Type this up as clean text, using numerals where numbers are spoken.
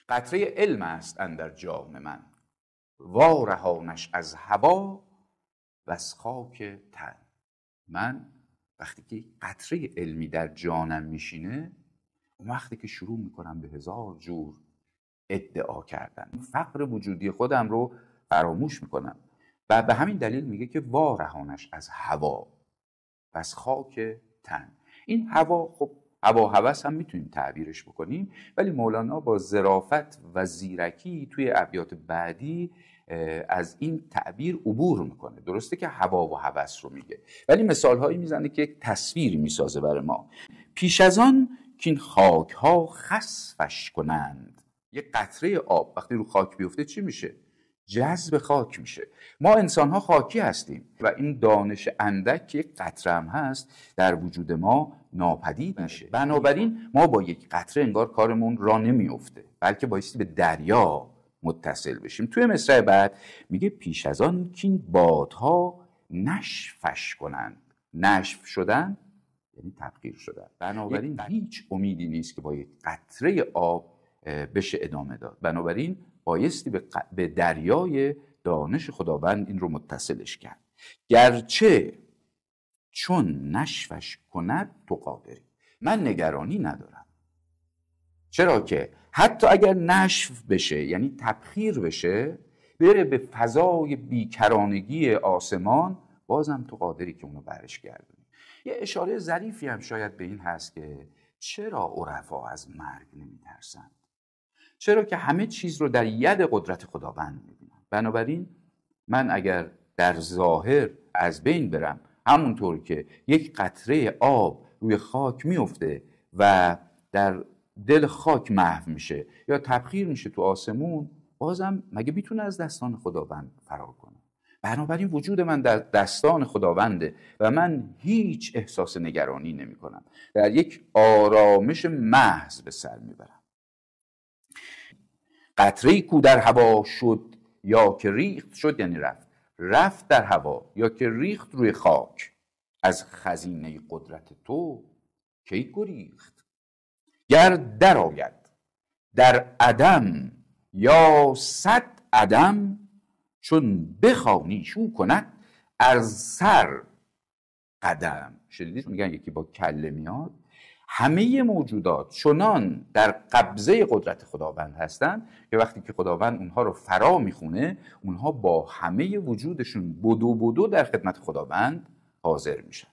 قطره علم است اندر جام من، وارهانش از هوا و از خاک تن. من وقتی که قطره علمی در جانم میشینه، اون وقتی که شروع میکنم به هزار جور ادعا کردن، فقر وجودی خودم رو فراموش میکنم. و به همین دلیل میگه که وارهانش از هوا و از خاک تن. این هوا، خب هوا هوس هم میتونیم تعبیرش بکنیم، ولی مولانا با ظرافت و زیرکی توی ابیات بعدی از این تعبیر عبور میکنه. درسته که هوا و هوس رو میگه، ولی مثالهایی میزنه که یک تصویری میسازه برای ما. پیش از آن که این خاک ها خسفش کنند. یک قطره آب وقتی رو خاک بیفته چی میشه؟ جذب خاک میشه. ما انسان ها خاکی هستیم و این دانش اندک که یک قطره هم هست در وجود ما ناپدید میشه. بنابراین ما با یک قطره انگار کارمون را نمیفته، بلکه بایستی به دریا متصل بشیم. توی مصرع بعد میگه پیش از آن که این بادها نشفش کنند. نشف شدن یعنی تبخیر شدن. بنابراین هیچ امیدی نیست که با یک قطره آب بشه ادامه داد. بنابراین بایستی به دریای دانش خداوند این رو متصلش کرد. گرچه چون نشفش کند تو قادری. من نگرانی ندارم، چرا که حتی اگر نشف بشه یعنی تبخیر بشه، بره به فضای بیکرانگی آسمان، بازم تو قادری که اونو برش گردونی. یه اشاره ظریفی هم شاید به این هست که چرا عرفا از مرگ نمی‌ترسند؟ چرا که همه چیز رو در ید قدرت خداوند می‌بینن. بنابراین من اگر در ظاهر از بین برم، همونطور که یک قطره آب روی خاک میفته و در دل خاک محو میشه یا تبخیر میشه تو آسمون، بازم مگه میتونه از دستان خداوند فرار کنه؟ بنابراین وجود من در دستان خداونده و من هیچ احساس نگرانی نمی کنم. در یک آرامش محض به سر میبرم. قطره‌ای کو در هوا شد یا که ریخت، شد یعنی رفت در هوا یا که ریخت روی خاک، از خزینه قدرت تو کی گریخت. گر در آید در عدم یا صد عدم، چون بخوانی شو کند از سر قدم. شنیدید میگن یکی با کله میاد. همه موجودات چنان در قبضه قدرت خداوند هستند که وقتی که خداوند اونها رو فرا میخونه، اونها با همه وجودشون بدو در خدمت خداوند حاضر میشن.